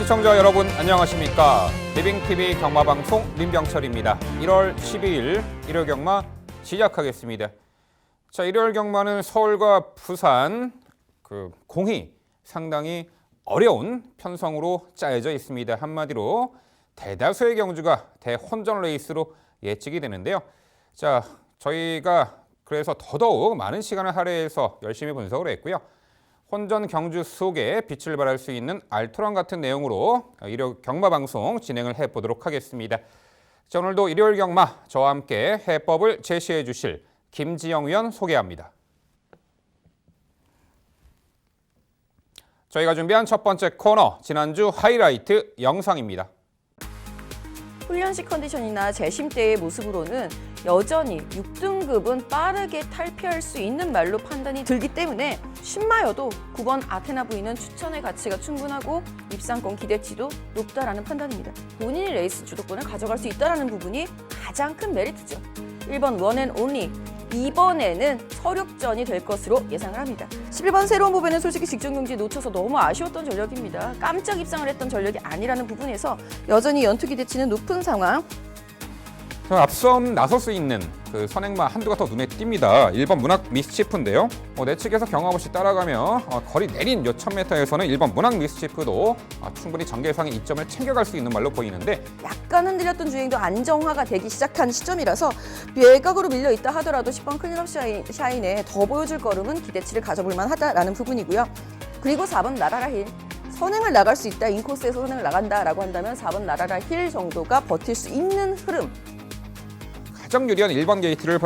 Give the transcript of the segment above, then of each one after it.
시청자 여러분 안녕하십니까? 리빙TV 경마방송 민병철입니다. 1월 12일 일요일 경마 시작하겠습니다. 자, 일요일 경마는 서울과 부산 공이 상당히 어려운 편성으로 짜여져 있습니다. 한마디로 대다수의 경주가 대혼전 레이스로 예측이 되는데요. 자, 저희가 그래서 더더욱 많은 시간을 할애해서 열심히 분석을 했고요. 혼전 경주 속에 빛을 발할 수 있는 알토란 같은 내용으로 일요일 경마 방송 진행을 해보도록 하겠습니다. 자, 오늘도 일요일 경마 저와 함께 해법을 제시해 주실 김지영 위원 소개합니다. 저희가 준비한 첫 번째 코너, 지난주 하이라이트 영상입니다. 훈련식 컨디션이나 재심 때의 모습으로는 여전히 6등급은 빠르게 탈피할 수 있는 말로 판단이 들기 때문에 신마여도 9번 아테나 부인은 추천의 가치가 충분하고 입상권 기대치도 높다라는 판단입니다. 본인이 레이스 주도권을 가져갈 수 있다는 부분이 가장 큰 메리트죠. 1번 원앤온리, 2번에는 서륙전이 될 것으로 예상을 합니다. 11번 새로운 부배는 솔직히 직전 경기에 놓쳐서 너무 아쉬웠던 전력입니다. 깜짝 입상을 했던 전력이 아니라는 부분에서 여전히 연투 기대치는 높은 상황. 앞선 나설 수 있는 선행마 한두가 더 눈에 띕니다. 1번 문학 미스치프인데요. 내측에서 경험 없이 따라가며 거리 내린 몇 천 미터에서는 1번 문학 미스치프도 충분히 전개상의 이점을 챙겨갈 수 있는 말로 보이는데 약간 흔들렸던 주행도 안정화가 되기 시작한 시점이라서 외곽으로 밀려 있다 하더라도 10번 클린업 샤인에 더 보여줄 걸음은 기대치를 가져볼 만하다라는 부분이고요. 그리고 4번 나라라 힐. 선행을 나갈 수 있다, 인코스에서 선행을 나간다라고 한다면 4번 나라라 힐 정도가 버틸 수 있는 흐름. 가장 유리한 1번 게이트를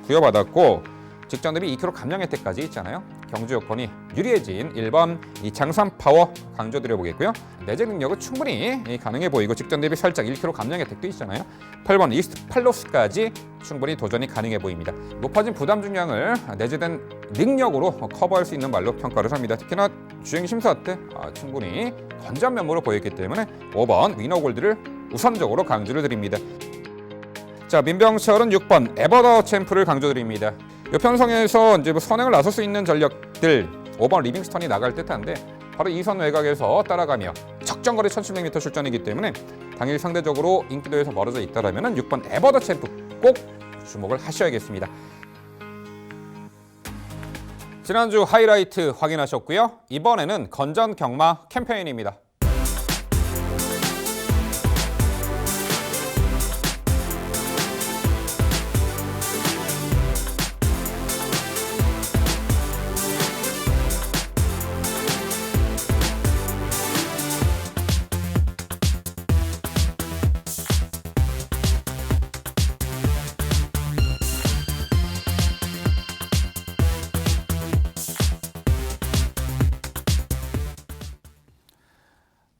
부여받았고 직전 대비 2km 감량 혜택까지 있잖아요. 경주 여건이 유리해진 1번 이 장산 파워 강조드려보겠고요. 내재 능력은 충분히 가능해 보이고 직전 대비 살짝 1km 감량 혜택도 있잖아요. 8번 이스트 팔로스까지 충분히 도전이 가능해 보입니다. 높아진 부담 중량을 내재된 능력으로 커버할 수 있는 말로 평가를 합니다. 특히나 주행 심사 때 충분히 건전한 면모로 보였기 때문에 5번 위너골드를 우선적으로 강조를 드립니다. 자, 민병철은 6번 에버더 챔프를 강조드립니다. 이 편성에서 이제 선행을 나설 수 있는 전력들 5번 리빙스턴이 나갈 듯한데 바로 이 선 외곽에서 따라가며 적정거리 1700m 출전이기 때문에 당일 상대적으로 인기도에서 멀어져 있다라면 6번 에버더 챔프 꼭 주목을 하셔야겠습니다. 지난주 하이라이트 확인하셨고요. 이번에는 건전 경마 캠페인입니다.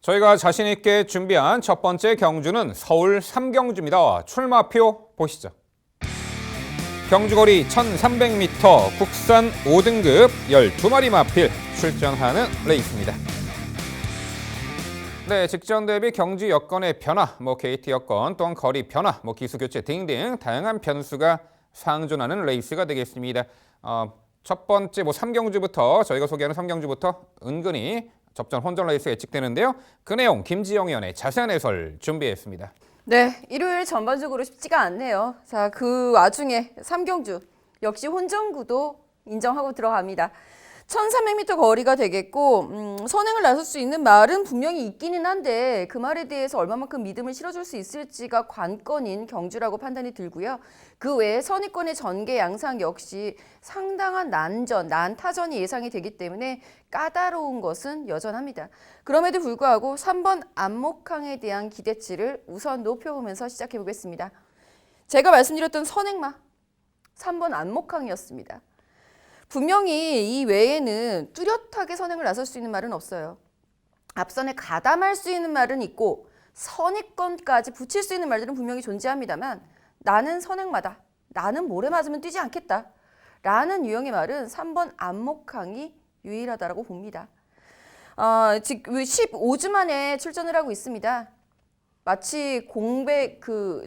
저희가 자신 있게 준비한 첫 번째 경주는 서울 3경주입니다. 출마표 보시죠. 경주거리 1300m, 국산 5등급 12마리 마필 출전하는 레이스입니다. 네, 직전 대비 경주 여건의 변화, 게이트 여건, 또한 거리 변화, 기수 교체 등등 다양한 변수가 상존하는 레이스가 되겠습니다. 첫 번째 3경주부터 저희가 소개하는 3경주부터 은근히 접전 혼전 레이스 예측되는데요. 그 내용 김지영 위원의 자세한 해설 준비했습니다. 네, 일요일 전반적으로 쉽지가 않네요. 자, 그 와중에 3경주 역시 혼전구도 인정하고 들어갑니다. 1300m 거리가 되겠고 선행을 나설 수 있는 말은 분명히 있기는 한데 그 말에 대해서 얼마만큼 믿음을 실어줄 수 있을지가 관건인 경주라고 판단이 들고요. 그 외에 선의권의 전개 양상 역시 상당한 난타전이 예상이 되기 때문에 까다로운 것은 여전합니다. 그럼에도 불구하고 3번 안목항에 대한 기대치를 우선 높여보면서 시작해보겠습니다. 제가 말씀드렸던 선행마 3번 안목항이었습니다. 분명히 이 외에는 뚜렷하게 선행을 나설 수 있는 말은 없어요. 앞선에 가담할 수 있는 말은 있고 선의권까지 붙일 수 있는 말들은 분명히 존재합니다만 나는 선행마다, 나는 모래 맞으면 뛰지 않겠다 라는 유형의 말은 3번 안목항이 유일하다고 봅니다. 지금 15주 만에 출전을 하고 있습니다. 마치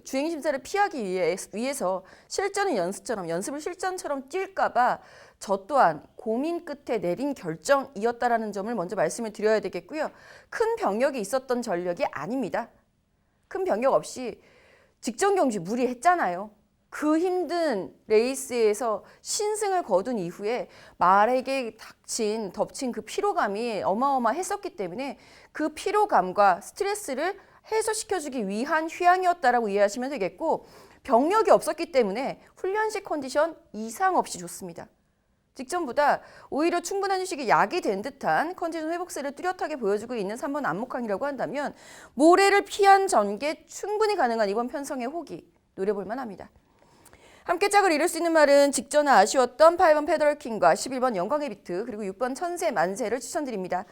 주행 심사를 피하기 위해서 실전은 연습을 실전처럼 뛸까 봐 저 또한 고민 끝에 내린 결정이었다라는 점을 먼저 말씀을 드려야 되겠고요. 큰 병력이 있었던 전력이 아닙니다. 큰 병력 없이 직전 경주 무리했잖아요. 그 힘든 레이스에서 신승을 거둔 이후에 말에게 덮친 그 피로감이 어마어마했었기 때문에 그 피로감과 스트레스를 해소시켜주기 위한 휴양이었다라고 이해하시면 되겠고, 병력이 없었기 때문에 훈련식 컨디션 이상 없이 좋습니다. 직전보다 오히려 충분한 휴식이 약이 된 듯한 컨디션 회복세를 뚜렷하게 보여주고 있는 3번 안목항이라고 한다면 모래를 피한 전개 충분히 가능한 이번 편성의 호기 노려볼 만합니다. 함께 짝을 이룰 수 있는 말은 직전에 아쉬웠던 8번 페더럴킹과 11번 영광의 비트 그리고 6번 천세 만세를 추천드립니다.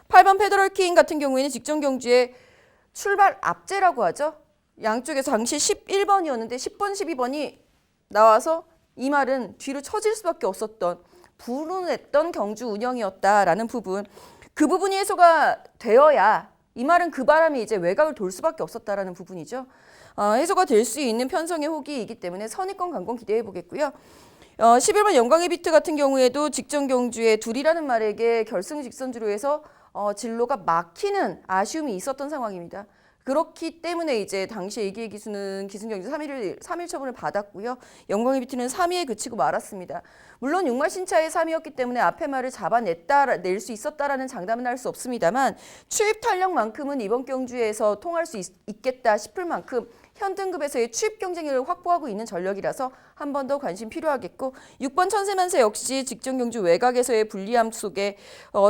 8번 페더럴킹 같은 경우에는 직전 경주에 출발 압제라고 하죠. 양쪽에서 당시 11번이었는데 10번, 12번이 나와서 이 말은 뒤로 처질 수밖에 없었던 불운했던 경주 운영이었다라는 부분, 그 부분이 해소가 되어야 이 말은 그 바람이 이제 외곽을 돌 수밖에 없었다라는 부분이죠. 해소가 될 수 있는 편성의 호기이기 때문에 선의권 강권 기대해 보겠고요. 11번 영광의 비트 같은 경우에도 직전 경주에 둘이라는 말에게 결승 직선주로 해서 진로가 막히는 아쉬움이 있었던 상황입니다. 그렇기 때문에 이제 당시 AG의 기수는 기승경주 3일 처분을 받았고요. 영광의 비트는 3위에 그치고 말았습니다. 물론 6말 신차의 3위였기 때문에 앞에 말을 낼 수 있었다라는 장담은 할 수 없습니다만 추입 탄력만큼은 이번 경주에서 통할 수 있겠다 싶을 만큼 현등급에서의 추입 경쟁력을 확보하고 있는 전력이라서 한 번 더 관심 필요하겠고, 6번 천세만세 역시 직전 경주 외곽에서의 불리함 속에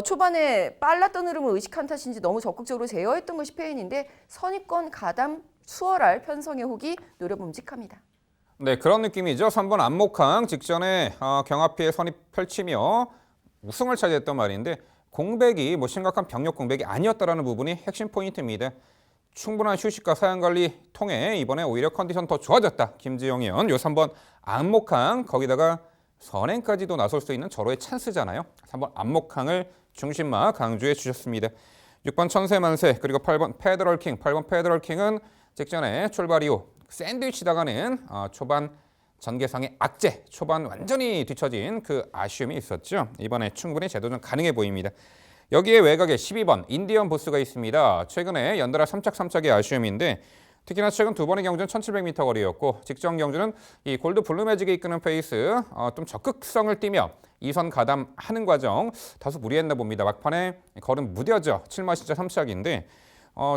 초반에 빨랐던 흐름을 의식한 탓인지 너무 적극적으로 제어했던 것이 패인인데 선입권 가담 수월할 편성의 호기 노려봄직합니다. 네, 그런 느낌이죠. 3번 안목항 직전에 경합피해 선입 펼치며 우승을 차지했던 말인데 공백이 심각한 병력 공백이 아니었다라는 부분이 핵심 포인트입니다. 충분한 휴식과 사양관리 통해 이번에 오히려 컨디션 더 좋아졌다. 김지영 의원, 요 3번 안목항 거기다가 선행까지도 나설 수 있는 절호의 찬스잖아요. 3번 안목항을 중심마 강조해 주셨습니다. 6번 천세만세 그리고 8번 페더럴킹, 8번 페더럴킹은 직전에 출발 이후 샌드위치 다가는 초반 전개상의 악재, 초반 완전히 뒤처진 그 아쉬움이 있었죠. 이번에 충분히 재도전 가능해 보입니다. 여기에 외곽에 12번 인디언 보스가 있습니다. 최근에 연달아 3착3착의 아쉬움인데 특히나 최근 두 번의 경주는 1700m 거리였고 직전 경주는 이 골드 블루매직이 이끄는 페이스 좀 적극성을 띠며 2선 가담하는 과정 다소 무리했나 봅니다. 막판에 걸음 무뎌져 7마 신차 3착인데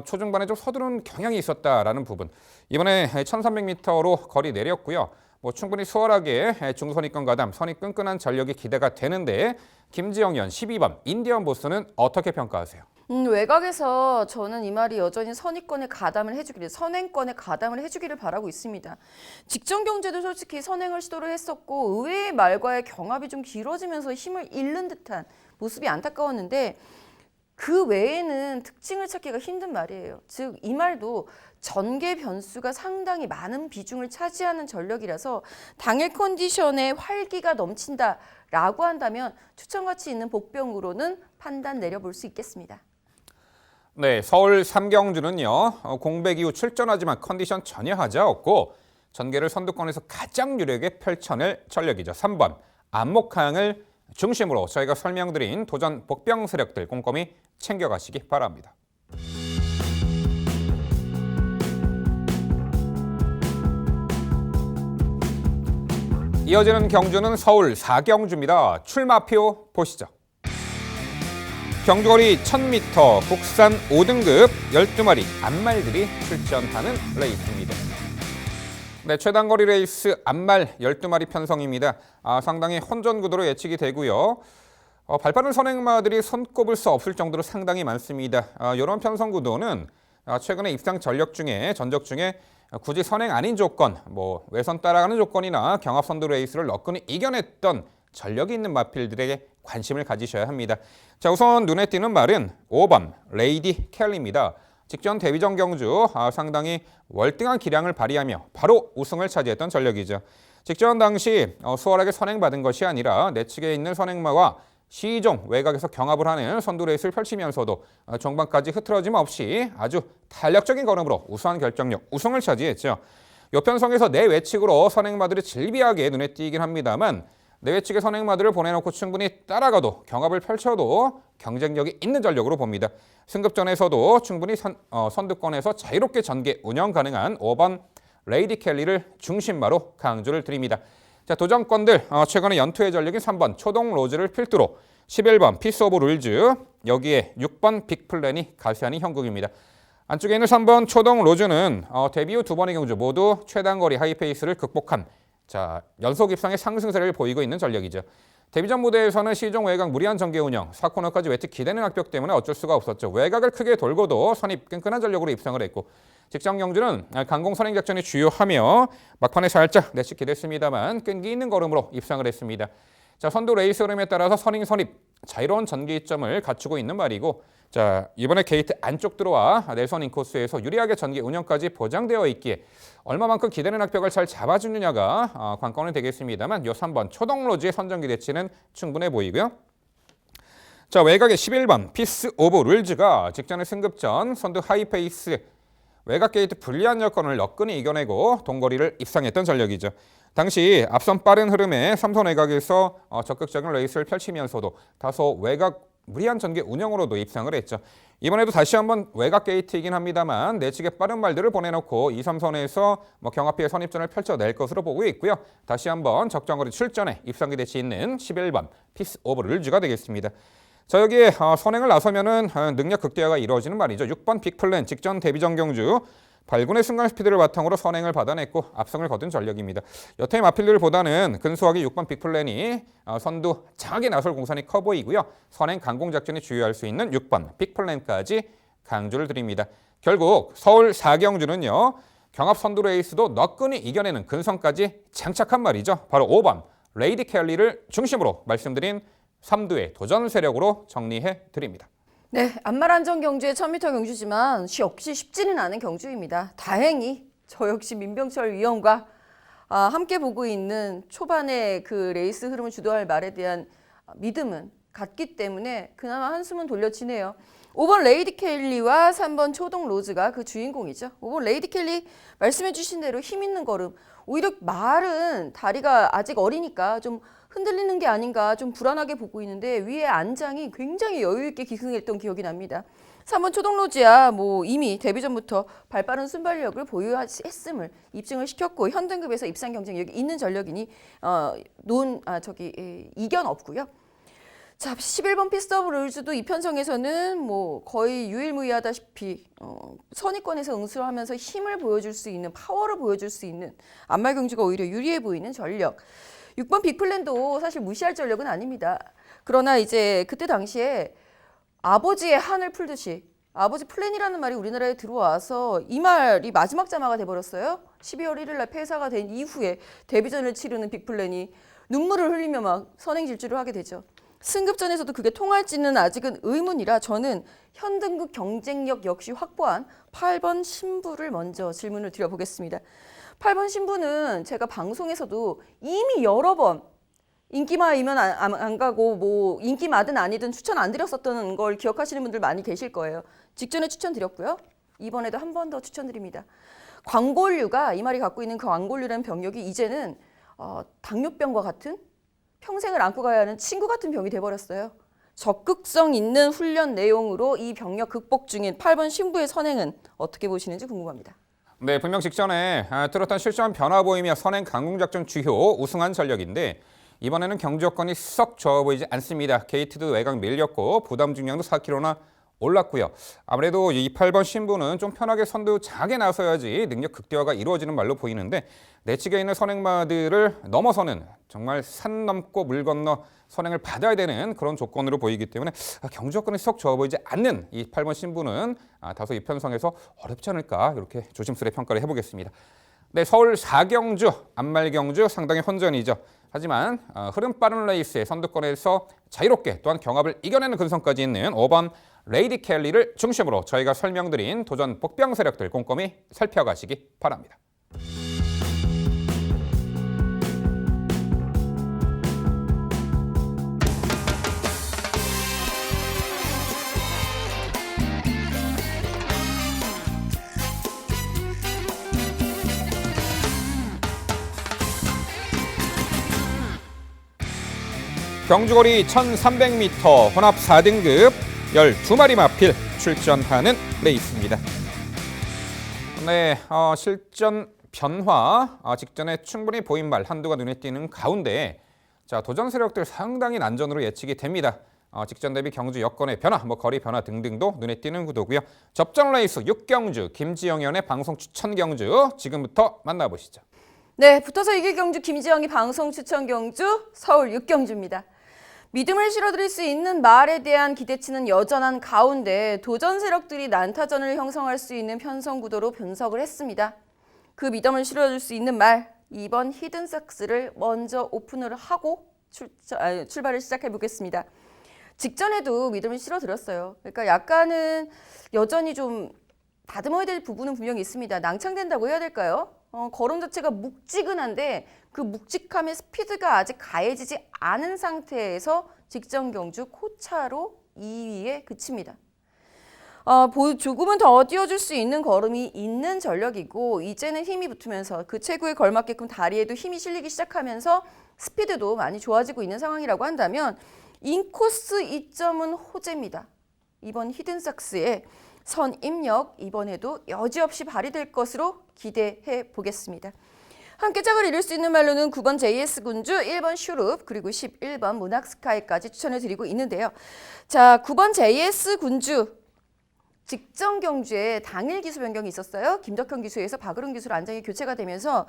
초중반에 좀 서두른 경향이 있었다라는 부분. 이번에 1300m로 거리 내렸고요. 충분히 수월하게 중선위권 가담, 선이 끈끈한 전력이 기대가 되는데 김지영 의원 12번 인디언 보스는 어떻게 평가하세요? 외곽에서 저는 이 말이 여전히 선행권에 가담을 해주기를 바라고 있습니다. 직전 경주도 솔직히 선행을 시도를 했었고 의외의 말과의 경합이 좀 길어지면서 힘을 잃는 듯한 모습이 안타까웠는데 그 외에는 특징을 찾기가 힘든 말이에요. 즉 이 말도 전개 변수가 상당히 많은 비중을 차지하는 전력이라서 당일 컨디션에 활기가 넘친다라고 한다면 추천 가치 있는 복병으로는 판단 내려볼 수 있겠습니다. 네, 서울 3경주는요. 공백 이후 출전하지만 컨디션 전혀 하자 없고 전개를 선두권에서 가장 유력에 펼쳐낼 전력이죠. 3번 안목항을 중심으로 저희가 설명드린 도전 복병 세력들 꼼꼼히 챙겨가시기 바랍니다. 이어지는 경주는 서울 4경주입니다. 출마표 보시죠. 경주거리 1000m 국산 5등급 12마리 안말들이 출전하는 레이스입니다. 네, 최단거리 레이스 안말 12마리 편성입니다. 상당히 혼전 구도로 예측이 되고요. 발빠른 선행마들이 손꼽을 수 없을 정도로 상당히 많습니다. 이런 편성 구도는 최근에 입상 전적 중에 굳이 선행 아닌 조건, 외선 따라가는 조건이나 경합 선두 레이스를 너끈히 이겨냈던 전력이 있는 마필들에게 관심을 가지셔야 합니다. 자, 우선 눈에 띄는 말은 5번 레이디 켈리입니다. 직전 데뷔전 경주 상당히 월등한 기량을 발휘하며 바로 우승을 차지했던 전력이죠. 직전 당시 수월하게 선행받은 것이 아니라 내측에 있는 선행마와 시종 외곽에서 경합을 하는 선두 레이스를 펼치면서도 종반까지 흐트러짐 없이 아주 탄력적인 걸음으로 우수한 결정력, 우승을 차지했죠. 요 편성에서 내 외측으로 선행마들이 질비하게 눈에 띄긴 합니다만 내외 측의 선행마들을 보내놓고 충분히 따라가도 경합을 펼쳐도 경쟁력이 있는 전력으로 봅니다. 승급전에서도 충분히 선두권에서 자유롭게 전개 운영 가능한 5번 레이디 켈리를 중심마로 강조를 드립니다. 자, 도전권들 최근에 연투의 전력인 3번 초동 로즈를 필두로 11번 피스 오브 룰즈, 여기에 6번 빅플랜이 가세하는 형국입니다. 안쪽에 있는 3번 초동 로즈는 데뷔 후 2번의 경주 모두 최단거리 하이페이스를 극복한 연속 입상의 상승세를 보이고 있는 전력이죠. 데뷔전 무대에서는 시종 외곽 무리한 전개 운영, 4코너까지 외측 기대는 악벽 때문에 어쩔 수가 없었죠. 외곽을 크게 돌고도 선입 끈끈한 전력으로 입상을 했고, 직전 경주는 강공 선행 작전이 주요하며 막판에 살짝 내측 기댔습니다만 끈기 있는 걸음으로 입상을 했습니다. 자, 선두 레이스 흐름에 따라서 선행 선입 자유로운 전개 이점을 갖추고 있는 말이고, 자, 이번에 게이트 안쪽 들어와 내선 인코스에서 유리하게 전개 운영까지 보장되어 있기에 얼마만큼 기대는 악벽을 잘 잡아주느냐가 관건은 되겠습니다만, 요 3번 초동로즈의 선전 기대치는 충분해 보이고요. 자, 외곽의 11번 피스 오브 룰즈가 직전의 승급전 선두 하이페이스 외곽 게이트 불리한 여건을 너끈히 이겨내고 동거리를 입상했던 전력이죠. 당시 앞선 빠른 흐름에 3선 외곽에서 적극적인 레이스를 펼치면서도 다소 외곽 무리한 전개 운영으로도 입상을 했죠. 이번에도 다시 한번 외곽 게이트이긴 합니다만 내측의 빠른 말들을 보내놓고 2, 3선에서 경합비의 선입전을 펼쳐낼 것으로 보고 있고요. 다시 한번 적정거리 출전에 입상 기대치 있는 11번 피스 오브 룰즈가 되겠습니다. 자, 여기에 선행을 나서면은 능력 극대화가 이루어지는 말이죠. 6번 빅플랜 직전 데뷔전 경주 발군의 순간 스피드를 바탕으로 선행을 받아냈고 압승을 거둔 전력입니다. 여타의 마필들보다는 근소하게 6번 빅플랜이 선두 장하게 나설 공산이 커 보이고요. 선행 강공 작전이 주요할 수 있는 6번 빅플랜까지 강조를 드립니다. 결국 서울 4경주는요. 경합 선두 레이스도 너끈히 이겨내는 근성까지 장착한 말이죠. 바로 5번 레이디 켈리를 중심으로 말씀드린 3두의 도전 세력으로 정리해 드립니다. 네, 안말안전 경주의 1000m 경주지만 역시 쉽지는 않은 경주입니다. 다행히 저 역시 민병철 위원과 함께 보고 있는 초반에 그 레이스 흐름을 주도할 말에 대한 믿음은 같기 때문에 그나마 한숨은 돌려치네요. 5번 레이디 켈리와 3번 초동 로즈가 그 주인공이죠. 5번 레이디 켈리 말씀해 주신 대로 힘 있는 걸음. 오히려 말은 다리가 아직 어리니까 좀 흔들리는 게 아닌가 좀 불안하게 보고 있는데 위에 안장이 굉장히 여유 있게 기승했던 기억이 납니다. 3번 초동로즈야 이미 데뷔전부터 발빠른 순발력을 보유했음을 입증을 시켰고 현등급에서 입상 경쟁력이 있는 전력이니 이견 없고요. 자, 11번 피스 오브 룰즈도 이 편성에서는 거의 유일무이하다시피 선의권에서 응수하면서 힘을 보여줄 수 있는 파워를 보여줄 수 있는 안말 경주가 오히려 유리해 보이는 전력. 6번 빅플랜도 사실 무시할 전력은 아닙니다. 그러나 이제 그때 당시에 아버지의 한을 풀듯이 아버지 플랜이라는 말이 우리나라에 들어와서 이 말이 마지막 자마가 돼버렸어요. 12월 1일 날 폐사가 된 이후에 데뷔전을 치르는 빅플랜이 눈물을 흘리며 막 선행질주를 하게 되죠. 승급전에서도 그게 통할지는 아직은 의문이라 저는 현등급 경쟁력 역시 확보한 8번 신부를 먼저 질문을 드려보겠습니다. 8번 신부는 제가 방송에서도 이미 여러 번 인기마이면 안 가고 인기마든 아니든 추천 안 드렸었던 걸 기억하시는 분들 많이 계실 거예요. 직전에 추천드렸고요. 이번에도 한 번 더 추천드립니다. 광골류가 이 말이 갖고 있는 그 광골류라는 병력이 이제는 당뇨병과 같은 평생을 안고 가야 하는 친구 같은 병이 돼버렸어요. 적극성 있는 훈련 내용으로 이 병력 극복 중인 8번 신부의 선행은 어떻게 보시는지 궁금합니다. 네, 분명 직전에 뚜렷한 실전 변화 보이며 선행 강공작전 주효 우승한 전력인데 이번에는 경주 여건이 썩 좋아 보이지 않습니다. 게이트도 외곽 밀렸고 부담 중량도 4kg나 올랐고요. 아무래도 이 8번 신부는 좀 편하게 선두 장하게 나서야지 능력 극대화가 이루어지는 말로 보이는데 내측에 있는 선행마들을 넘어서는 정말 산 넘고 물 건너 선행을 받아야 되는 그런 조건으로 보이기 때문에 경주 여건이 썩 좋아 보이지 않는 이 8번 신부는 다소 이 편성에서 어렵지 않을까 이렇게 조심스레 평가를 해보겠습니다. 네, 서울 4경주, 안말경주 상당히 혼전이죠. 하지만 흐름 빠른 레이스의 선두권에서 자유롭게 또한 경합을 이겨내는 근성까지 있는 5번 레이디 켈리를 중심으로 저희가 설명드린 도전 복병 세력들 꼼꼼히 살펴가시기 바랍니다. 경주거리 1300m 혼합 4등급 12마리 마필 출전하는 레이스입니다. 네, 실전 변화 직전에 충분히 보인 말 한두가 눈에 띄는 가운데 자, 도전 세력들 상당히 난전으로 예측이 됩니다. 직전 대비 경주 여건의 변화, 거리 변화 등등도 눈에 띄는 구도고요. 접전 레이스 6경주 김지영 의원의 방송 추천 경주 지금부터 만나보시죠. 네, 붙어서 이길 경주 김지영이 방송 추천 경주 서울 6경주입니다. 믿음을 실어드릴 수 있는 말에 대한 기대치는 여전한 가운데 도전 세력들이 난타전을 형성할 수 있는 편성 구도로 분석을 했습니다. 그 믿음을 실어줄 수 있는 말, 2번 히든삭스를 먼저 오픈을 하고 출발을 시작해 보겠습니다. 직전에도 믿음을 실어드렸어요. 그러니까 약간은 여전히 좀 다듬어야 될 부분은 분명히 있습니다. 낭창된다고 해야 될까요? 걸음 자체가 묵직은한데 그 묵직함의 스피드가 아직 가해지지 않은 상태에서 직전 경주 코차로 2위에 그칩니다. 조금은 더 띄워줄 수 있는 걸음이 있는 전력이고 이제는 힘이 붙으면서 그 체구에 걸맞게끔 다리에도 힘이 실리기 시작하면서 스피드도 많이 좋아지고 있는 상황이라고 한다면 인코스 이점은 호재입니다. 이번 히든삭스의 선입력 이번에도 여지없이 발휘될 것으로 기대해 보겠습니다. 함께 짝을 이룰 수 있는 말로는 9번 JS군주, 1번 슈룹, 그리고 11번 모낙스카이까지 추천을 드리고 있는데요. 자, 9번 JS군주. 직전 경주에 당일 기수 변경이 있었어요. 김덕현 기수에서 박으름 기수로 안장이 교체가 되면서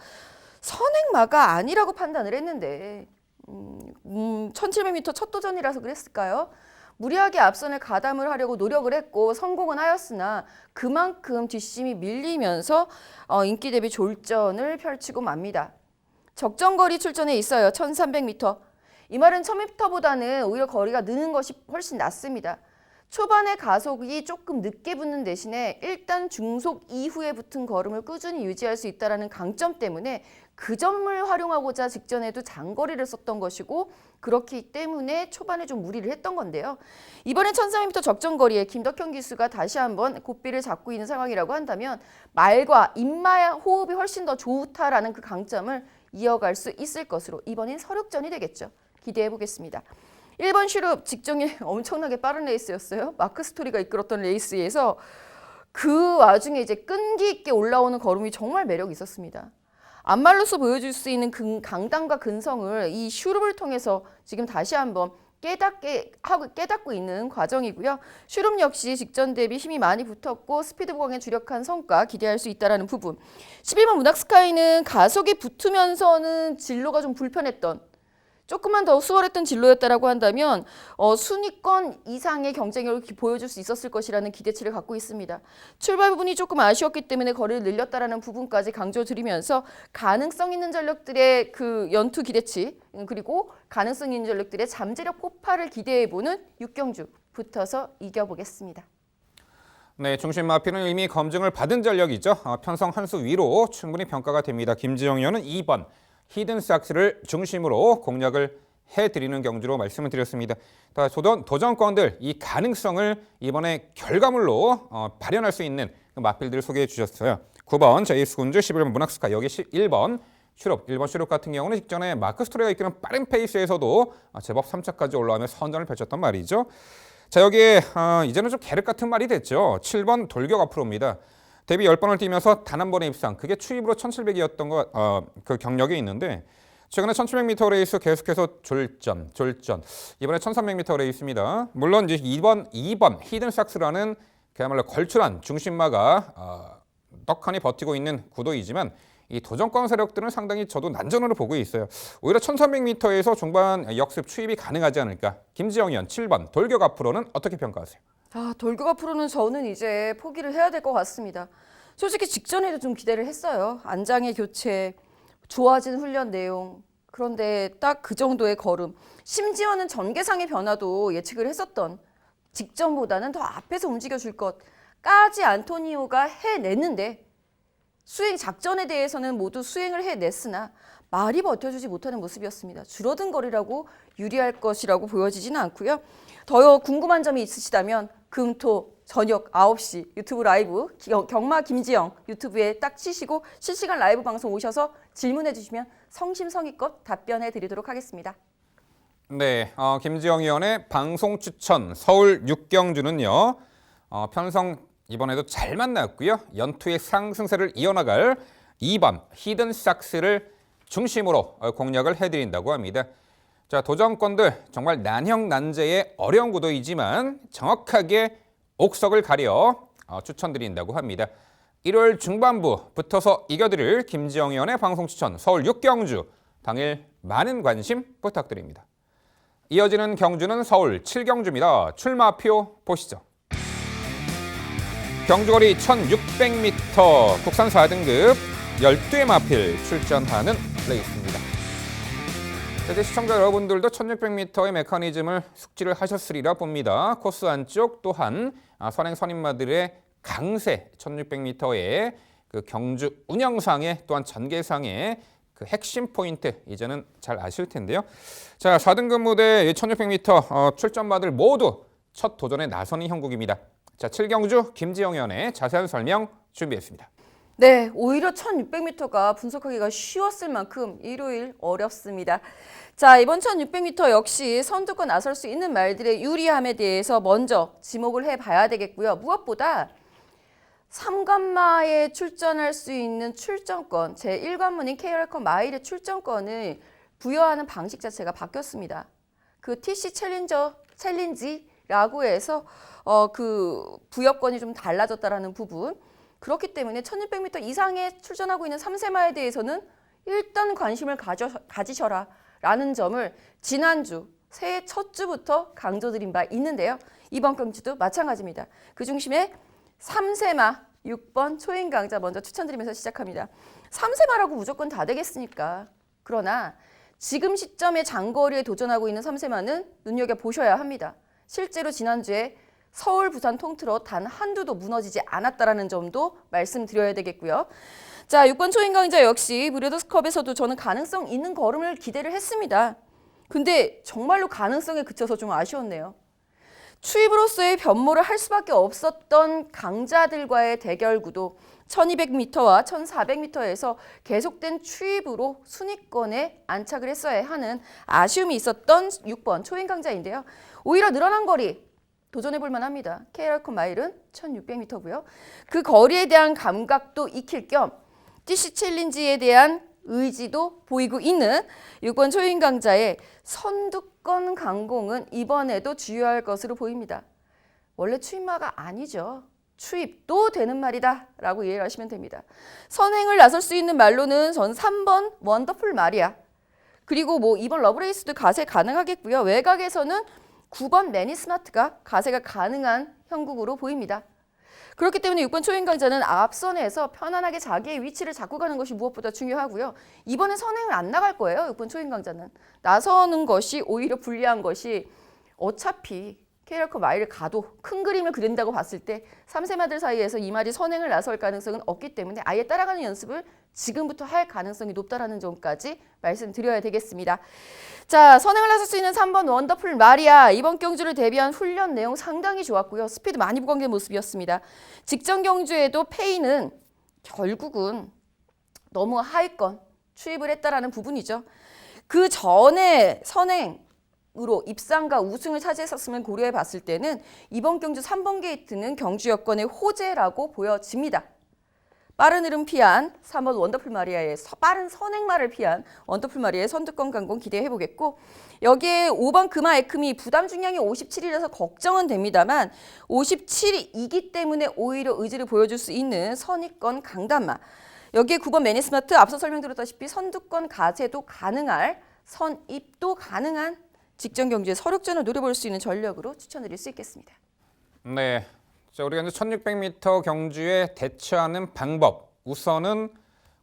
선행마가 아니라고 판단을 했는데 1700m 첫 도전이라서 그랬을까요? 무리하게 앞선을 가담을 하려고 노력을 했고 성공은 하였으나 그만큼 뒷심이 밀리면서 인기 대비 졸전을 펼치고 맙니다. 적정거리 출전에 있어요. 1300m. 이 말은 1000m보다는 오히려 거리가 느는 것이 훨씬 낫습니다. 초반에 가속이 조금 늦게 붙는 대신에 일단 중속 이후에 붙은 걸음을 꾸준히 유지할 수 있다는 강점 때문에 그 점을 활용하고자 직전에도 장거리를 썼던 것이고 그렇기 때문에 초반에 좀 무리를 했던 건데요. 이번에 1300m 적정거리에 김덕현 기수가 다시 한번 고삐를 잡고 있는 상황이라고 한다면 말과 입마의 호흡이 훨씬 더 좋다라는 그 강점을 이어갈 수 있을 것으로 이번엔 서륙전이 되겠죠. 기대해 보겠습니다. 1번 슈룹 직전에 엄청나게 빠른 레이스였어요. 마크 스토리가 이끌었던 레이스에서 그 와중에 이제 끈기 있게 올라오는 걸음이 정말 매력이 있었습니다. 앞말로서 보여줄 수 있는 강단과 근성을 이 슈룹을 통해서 지금 다시 한번 깨닫고 있는 과정이고요. 슈룹 역시 직전 대비 힘이 많이 붙었고 스피드 보강에 주력한 성과 기대할 수 있다는 부분. 11번 문학스카이는 가속이 붙으면서는 진로가 좀 불편했던 조금만 더 수월했던 진로였다라고 한다면 순위권 이상의 경쟁력을 보여줄 수 있었을 것이라는 기대치를 갖고 있습니다. 출발 부분이 조금 아쉬웠기 때문에 거리를 늘렸다라는 부분까지 강조드리면서 가능성 있는 전력들의 그 연투 기대치 그리고 가능성 있는 전력들의 잠재력 폭발을 기대해보는 6경주 붙어서 이겨보겠습니다. 네, 중심 마필은 이미 검증을 받은 전력이죠. 편성 한 수 위로 충분히 평가가 됩니다. 김지영 의원은 2번. 히든삭스를 중심으로 공략을 해드리는 경주로 말씀을 드렸습니다. 도전권들 이 가능성을 이번에 결과물로 발현할 수 있는 마필들을 소개해 주셨어요. 9번 제이스군주, 11번 문학스카, 여기 11번 슈룹, 1번 슈룹 같은 경우는 직전에 마크 스토리가 이끄는 빠른 페이스에서도 제법 3차까지 올라오며 선전을 펼쳤단 말이죠. 자, 여기에 이제는 좀 계륵 같은 말이 됐죠. 7번 돌격 앞으로입니다. 데뷔 10번을 뛰면서 단 한 번의 입상, 그게 추입으로 1700이었던 그 경력이 있는데 최근에 1700m 레이스 계속해서 졸전. 이번에 1300m 레이스입니다. 물론 이제 2번 히든삭스라는 그야말로 걸출한 중심마가 떡하니 버티고 있는 구도이지만 이 도전권 세력들은 상당히 저도 난전으로 보고 있어요. 오히려 1300m에서 중반 역습 추입이 가능하지 않을까. 김지영 의원 7번 돌격 앞으로는 어떻게 평가하세요? 돌격 앞으로는 저는 이제 포기를 해야 될 것 같습니다. 솔직히 직전에도 좀 기대를 했어요. 안장의 교체, 좋아진 훈련 내용. 그런데 딱 그 정도의 걸음. 심지어는 전개상의 변화도 예측을 했었던 직전보다는 더 앞에서 움직여줄 것까지 안토니오가 해냈는데 수행 작전에 대해서는 모두 수행을 해냈으나 말이 버텨주지 못하는 모습이었습니다. 줄어든 거리라고 유리할 것이라고 보여지지는 않고요. 더 궁금한 점이 있으시다면 금토 저녁 9시 유튜브 라이브 경마 김지영 유튜브에 딱 치시고 실시간 라이브 방송 오셔서 질문해 주시면 성심성의껏 답변해 드리도록 하겠습니다. 네, 김지영 의원의 방송 추천 서울 6경주는요. 편성 이번에도 잘 만났고요. 연투의 상승세를 이어나갈 2번 히든삭스를 중심으로 공략을 해드린다고 합니다. 자, 도전권들 정말 난형난제의 어려운 구도이지만 정확하게 옥석을 가려 추천드린다고 합니다. 1월 중반부 붙어서 이겨드릴 김지영 의원의 방송 추천 서울 6경주 당일 많은 관심 부탁드립니다. 이어지는 경주는 서울 7경주입니다. 출마표 보시죠. 경주거리 1600m 국산 4등급 12의 마필 출전하는 레이스입니다. 이제 시청자 여러분들도 1600m의 메커니즘을 숙지를 하셨으리라 봅니다. 코스 안쪽 또한 선행 선임마들의 강세 1600m의 그 경주 운영상의 또한 전개상의 그 핵심 포인트 이제는 잘 아실 텐데요. 자, 4등급 무대 1600m 출전마들 모두 첫 도전에 나서는 형국입니다. 자, 7경주 김지영 의원의 자세한 설명 준비했습니다. 네, 오히려 1600m가 분석하기가 쉬웠을 만큼 일요일 어렵습니다. 자, 이번 1600m 역시 선두권 나설 수 있는 말들의 유리함에 대해서 먼저 지목을 해봐야 되겠고요. 무엇보다 3관마에 출전할 수 있는 출전권, 제1관문인 KR컵 마일의 출전권을 부여하는 방식 자체가 바뀌었습니다. 그 TC 챌린지라고 해서 그 부여권이 좀 달라졌다라는 부분. 그렇기 때문에 1600m 이상에 출전하고 있는 3세마에 대해서는 일단 관심을 가지셔라 라는 점을 지난주 새해 첫 주부터 강조드린 바 있는데요. 이번 경주도 마찬가지입니다. 그 중심에 3세마 6번 초인강자 먼저 추천드리면서 시작합니다. 3세마라고 무조건 다 되겠습니까? 그러나 지금 시점에 장거리에 도전하고 있는 3세마는 눈여겨보셔야 합니다. 실제로 지난주에 서울, 부산 통틀어 단 한두도 무너지지 않았다는 점도 말씀드려야 되겠고요. 자, 6번 초인강자 역시 브리더스컵에서도 저는 가능성 있는 걸음을 기대를 했습니다. 근데 정말로 가능성에 그쳐서 좀 아쉬웠네요. 추입으로서의 변모를 할 수밖에 없었던 강자들과의 대결 구도 1200m와 1400m에서 계속된 추입으로 순위권에 안착을 했어야 하는 아쉬움이 있었던 6번 초인강자인데요. 오히려 늘어난 거리 도전해볼 만합니다. KR컵 마일은 1600m고요. 그 거리에 대한 감각도 익힐 겸 TC 챌린지에 대한 의지도 보이고 있는 6번 초인강자의 선두권 강공은 이번에도 주요할 것으로 보입니다. 원래 추임마가 아니죠. 추입도 되는 말이다 라고 이해를 하시면 됩니다. 선행을 나설 수 있는 말로는 전 3번 원더풀 마리아, 그리고 뭐 2번 러브레이스도 가세 가능하겠고요. 외곽에서는 9번 매니스마트가 가세가 가능한 형국으로 보입니다. 그렇기 때문에 6번 초인강자는 앞선에서 편안하게 자기의 위치를 잡고 가는 것이 무엇보다 중요하고요. 이번에 선행을 안 나갈 거예요. 6번 초인강자는. 나서는 것이 오히려 불리한 것이 어차피 KR컵 마일을 가도 큰 그림을 그린다고 봤을 때 3세마들 사이에서 이 말이 선행을 나설 가능성은 없기 때문에 아예 따라가는 연습을 지금부터 할 가능성이 높다라는 점까지 말씀드려야 되겠습니다. 자, 선행을 나설 수 있는 3번 원더풀 마리아, 이번 경주를 대비한 훈련 내용 상당히 좋았고요. 스피드 많이 부각된 모습이었습니다. 직전 경주에도 페이는 결국은 너무 하위권 추입을 했다라는 부분이죠. 그 전에 선행으로 입상과 우승을 차지했었으면 고려해 봤을 때는 이번 경주 3번 게이트는 경주 여건의 호재라고 보여집니다. 빠른 흐름 피한 3번 원더풀 마리아의 빠른 선행마를 피한 원더풀 마리아의 선두권 강공 기대해 보겠고, 여기에 5번 금화 에크미 부담 중량이 57이라서 걱정은 됩니다만 57이기 때문에 오히려 의지를 보여줄 수 있는 선위권 강단마, 여기에 9번 매니스마트 앞서 설명드렸다시피 선두권 가세도 가능할 선입도 가능한 직전 경주의 서륙전을 노려볼 수 있는 전력으로 추천드릴 수 있겠습니다. 네. 자, 우리가 이제 1600m 경주에 대처하는 방법, 우선은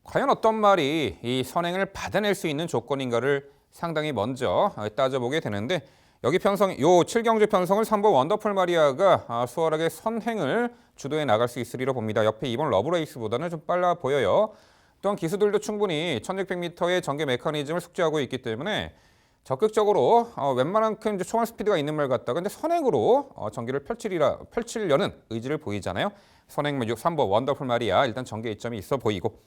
과연 어떤 말이 이 선행을 받아낼 수 있는 조건인가를 상당히 먼저 따져보게 되는데, 여기 편성, 요 7경주 편성을 3번 원더풀 마리아가 수월하게 선행을 주도해 나갈 수 있으리라 봅니다. 옆에 2번 러브레이스보다는 좀 빨라 보여요. 또한 기수들도 충분히 1600m의 전개 메커니즘을 숙지하고 있기 때문에 적극적으로 웬만한큼 초반 스피드가 있는 말 같다가 근데 선행으로 전개를 펼치려는 의지를 보이잖아요. 선행 3번 원더풀 마리아 일단 전개 이점이 있어 보이고,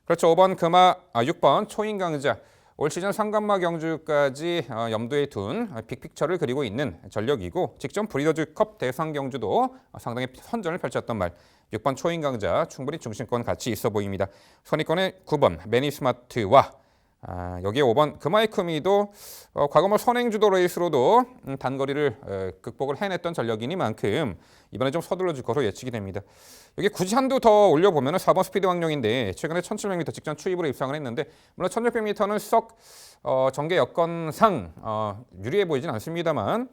그렇죠. 5번 금화 6번 초인강자 올 시즌 상간마 경주까지 염두에 둔 빅픽처를 그리고 있는 전력이고 직전 브리더즈컵 대상 경주도 상당히 선전을 펼쳤던 말. 6번 초인 강자 충분히 중심권 같이 있어 보입니다. 선의권의 9번 매니스마트와 여기에 5번 그마이크미도 과거 선행주도 레이스로도 단거리를 극복을 해냈던 전력이니만큼 이번에 좀 서둘러질 것으로 예측이 됩니다. 여기 굳이 한두 더 올려보면 4번 스피드 왕룡인데 최근에 1700m 직전 추입으로 입상을 했는데 물론 1600m는 썩 전개 여건상 유리해 보이진 않습니다만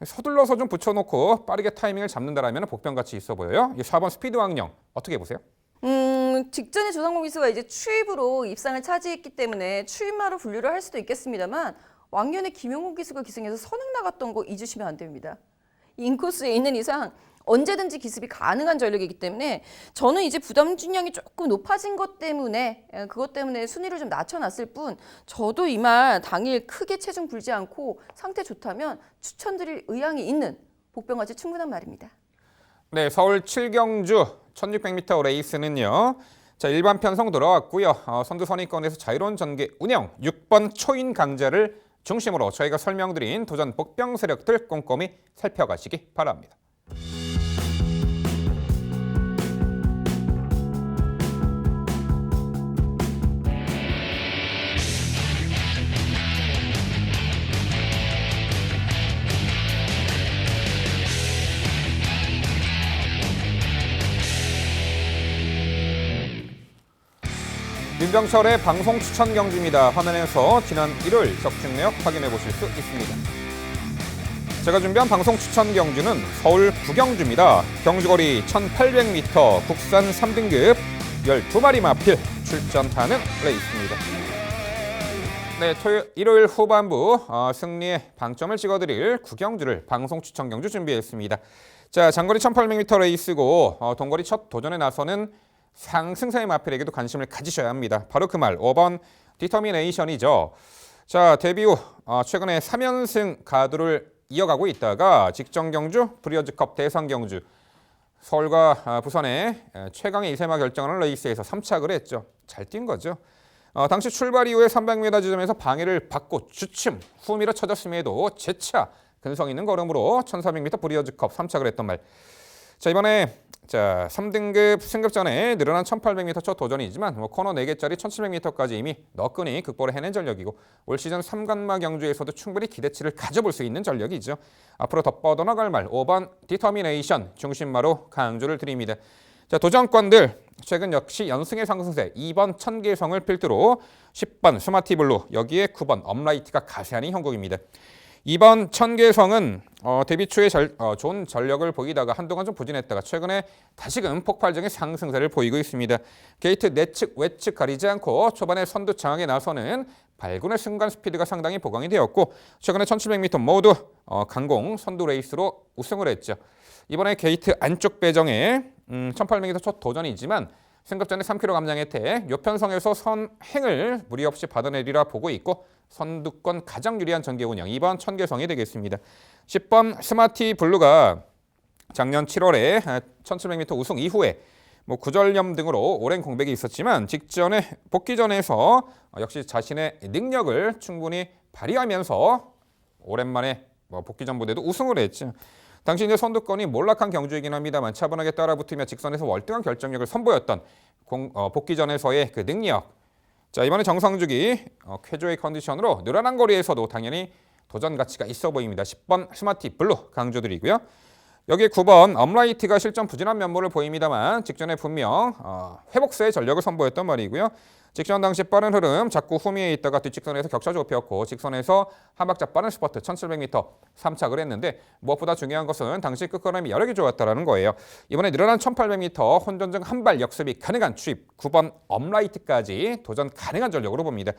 서둘러서 좀 붙여놓고 빠르게 타이밍을 잡는다라면 복병같이 있어 보여요. 이 4번 스피드 왕룡 어떻게 보세요? 직전에 조상모 기수가 이제 추입으로 입상을 차지했기 때문에 추입마로 분류를 할 수도 있겠습니다만 왕년에 김용호 기수가 기승해서 선행 나갔던 거 잊으시면 안 됩니다. 인코스에 있는 이상 언제든지 기습이 가능한 전력이기 때문에 저는 이제 부담 중량이 조금 높아진 것 때문에 그것 때문에 순위를 좀 낮춰놨을 뿐 저도 이말 당일 크게 체중 불지 않고 상태 좋다면 추천드릴 의향이 있는 복병같이 충분한 말입니다. 네, 서울 7경주 1600m 레이스는요. 자, 일반 편성 들어왔고요. 선두 선의권에서 자유로운 전개 운영 6번 초인 강자를 중심으로 저희가 설명드린 도전 복병 세력들 꼼꼼히 살펴가시기 바랍니다. 민병철의 방송 추천 경주입니다. 화면에서 지난 일요일 적중 내역 확인해 보실 수 있습니다. 제가 준비한 방송 추천 경주는 서울 9경주입니다. 경주거리 1800m 국산 3등급 12마리 마필 출전하는 레이스입니다. 네, 일요일 후반부 승리의 방점을 찍어드릴 9경주를 방송 추천 경주 준비했습니다. 자, 장거리 1800m 레이스고 동거리 첫 도전에 나서는 상승세의 마필에게도 관심을 가지셔야 합니다. 바로 그 말, 5번 디터미네이션이죠. 자, 데뷔 후 최근에 3연승 가두를 이어가고 있다가 직전 경주, 브리어즈컵 대상 경주, 서울과 부산의 최강의 2세마 결정하는 레이스에서 3착을 했죠. 잘 뛴 거죠. 당시 출발 이후에 300m 지점에서 방해를 받고 주춤, 후 밀어쳐졌음에도 재차 근성 있는 걸음으로 1400m 브리어즈컵 3착을 했던 말. 자, 이번에 3등급 승급 전에 늘어난 1800m 첫 도전이지만 코너 4개짜리 1700m까지 이미 너끈히 극복을 해낸 전력이고 올 시즌 3간마 경주에서도 충분히 기대치를 가져볼 수 있는 전력이죠. 앞으로 더 뻗어나갈 말 5번 디터미네이션 중심마로 강조를 드립니다. 자, 도전권들 최근 역시 연승의 상승세 2번 천계성을 필두로 10번 스마티블루 여기에 9번 업라이트가 가세하는 형국입니다. 2번 천계성은 데뷔 초에 좋은 전력을 보이다가 한동안 좀 부진했다가 최근에 다시금 폭발적인 상승세를 보이고 있습니다. 게이트 내측 외측 가리지 않고 초반에 선두 장악에 나서는 발군의 순간 스피드가 상당히 보강이 되었고 최근에 1700m 모두 강공 선두 레이스로 우승을 했죠. 이번에 게이트 안쪽 배정에 1800m 첫 도전이지만 승급전에 3km 감량 혜택, 요편성에서 선행을 무리 없이 받아내리라 보고 있고 선두권 가장 유리한 전개 운영 2번 천계성이 되겠습니다. 10번 스마티 블루가 작년 7월에 1700m 우승 이후에 구절염 등으로 오랜 공백이 있었지만 직전에 복귀전에서 역시 자신의 능력을 충분히 발휘하면서 오랜만에 복귀전 무대도 우승을 했죠. 당시 이제 선두권이 몰락한 경주이긴 합니다만 차분하게 따라붙으며 직선에서 월등한 결정력을 선보였던 복귀전에서의 그 능력. 자, 이번에 정상주기 쾌조의 컨디션으로 늘어난 거리에서도 당연히 도전 가치가 있어 보입니다. 10번 스마티 블루 강조드리고요. 여기 9번 업라이트가 실전 부진한 면모를 보입니다만 직전에 분명 회복세의 전력을 선보였던 말이고요. 직전 당시 빠른 흐름 자꾸 후미에 있다가 뒷직선에서 격차 좁혔고 직선에서 한 박자 빠른 스퍼트 1700m 3착을 했는데 무엇보다 중요한 것은 당시 끝걸음이 여력이 좋았다는 거예요. 이번에 늘어난 1800m 혼전중 한 발 역습이 가능한 추입 9번 업라이트까지 도전 가능한 전력으로 봅니다.